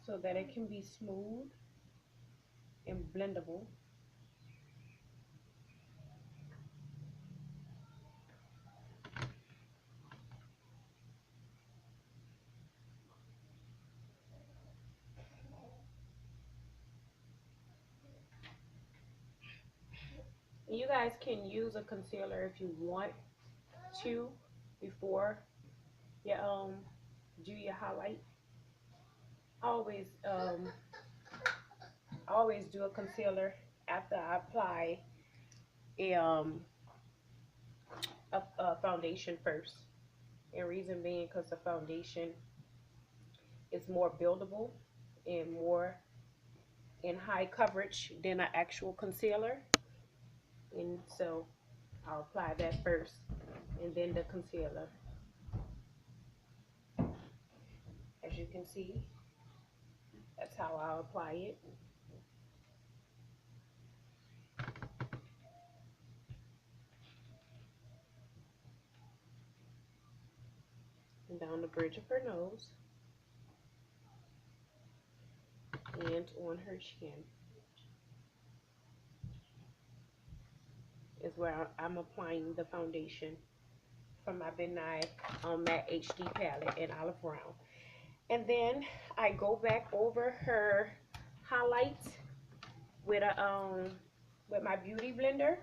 so that it can be smooth and blendable. You guys can use a concealer if you want to before you do your highlight. Always always do a concealer after I apply a a foundation first. And reason being because the foundation is more buildable and more in high coverage than an actual concealer. And so I'll apply that first and then the concealer. As you can see, that's how I'll apply it. And down the bridge of her nose and on her chin is where I'm applying the foundation from my Benign Matte HD palette in Olive Brown. And then I go back over her highlights with a with my beauty blender,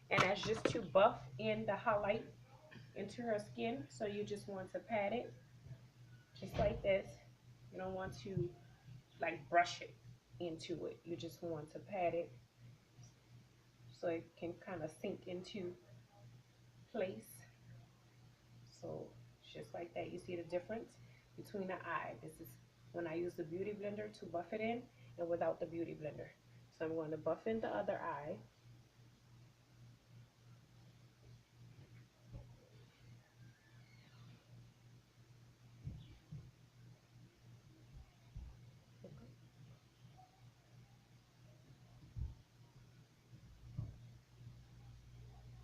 and that's just to buff in the highlight into her skin. So you just want to pat it just like this. You don't want to like brush it into it. You just want to pat it so it can kind of sink into place. So just like that, you see the difference between the eye. This is when I use the beauty blender to buff it in, and without the beauty blender. So I'm going to buff in the other eye.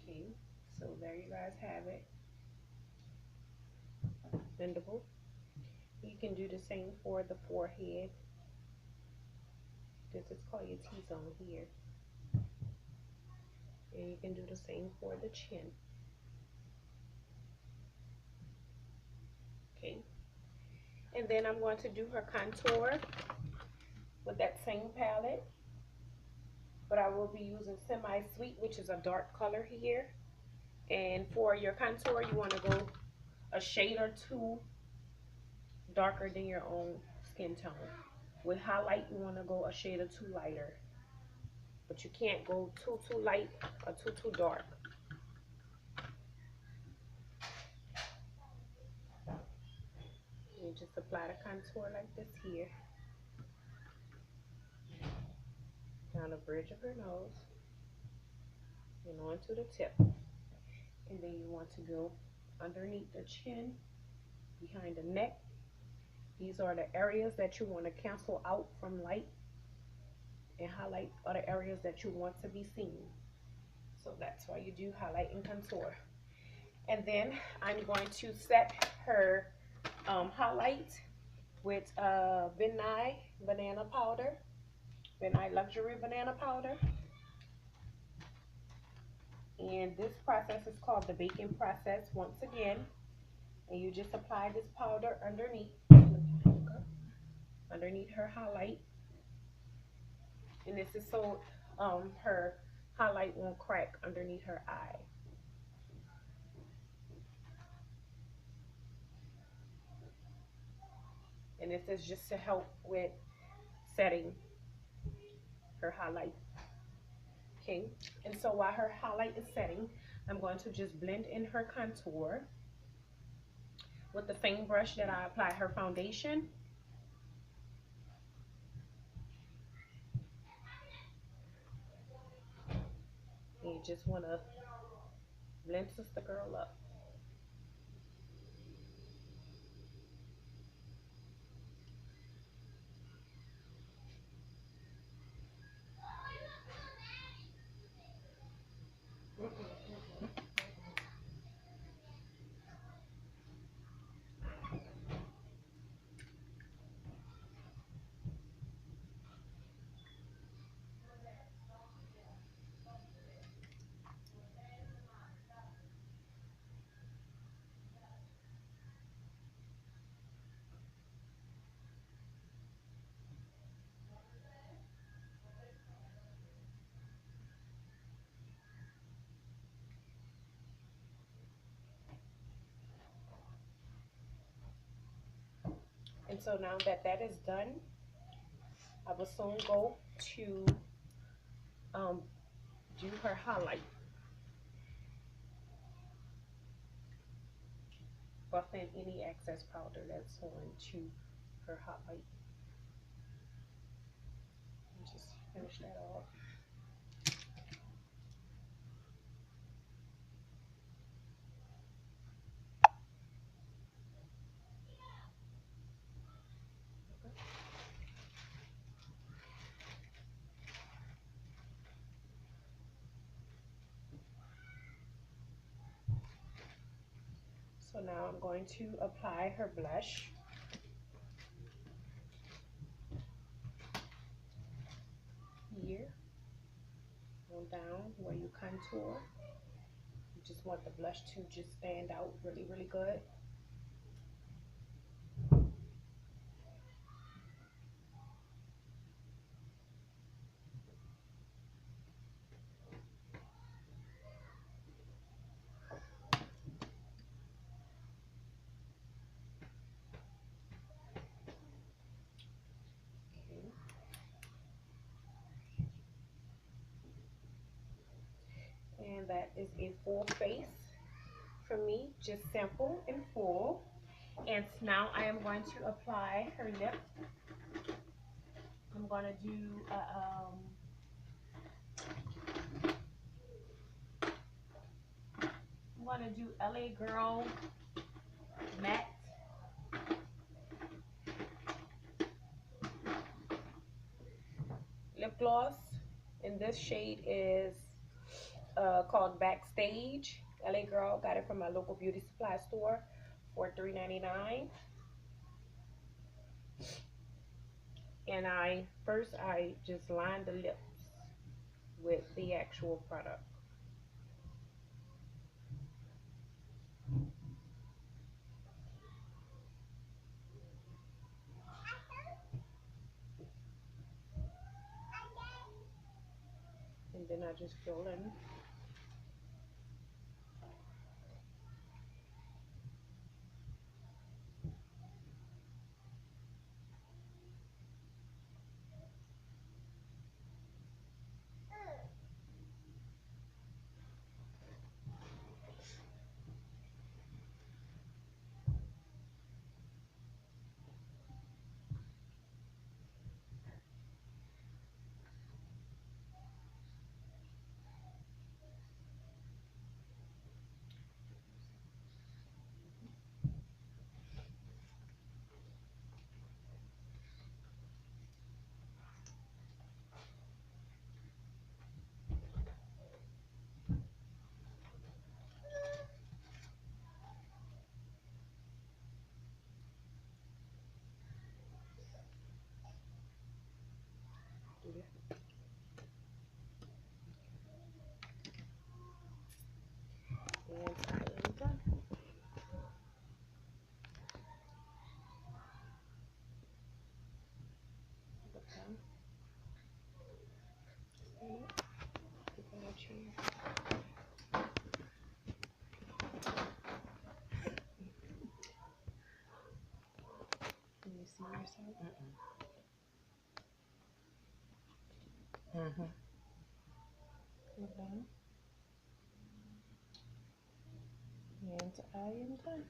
Okay, so there you guys have it. Bendable. You can do the same for the forehead. This is called your T-zone here. And you can do the same for the chin. Okay. And then I'm going to do her contour with that same palette. But I will be using Semi-Sweet, which is a dark color here. And for your contour, you want to go a shade or two darker than your own skin tone. With highlight, you want to go a shade or two lighter. But you can't go too light or too dark. You just apply the contour like this here. Down the bridge of her nose. And onto the tip. And then you want to go underneath the chin, behind the neck. These are the areas that you want to cancel out from light, and highlight are the areas that you want to be seen. So that's why you do highlight and contour. And then I'm going to set her highlight with Benign banana powder, Benign luxury banana powder. And this process is called the baking process once again. And you just apply this powder underneath her highlight. And this is so her highlight won't crack underneath her eye. And this is just to help with setting her highlight. Okay, and so while her highlight is setting, I'm going to just blend in her contour with the same brush that I applied her foundation. And you just want to blend Sister Girl up. And so now that that is done, I will soon go to um, do her highlight, buff in any excess powder that's on to her highlight. And just finish that off. So now I'm going to apply her blush. Here, on down where you contour. You just want the blush to just stand out really, really good. Okay. And that is a full face for me, just simple and full. And now I am going to apply her lip. I'm going to do LA Girl matte lip gloss, and this shade is called Backstage. LA Girl, got it from my local beauty supply store for $3.99. And I just line the lips with the actual product. And then I just fill in. Do that. And I am done. Okay. Put that up here. Can you see yourself? Mm-hmm. Okay. And I am done.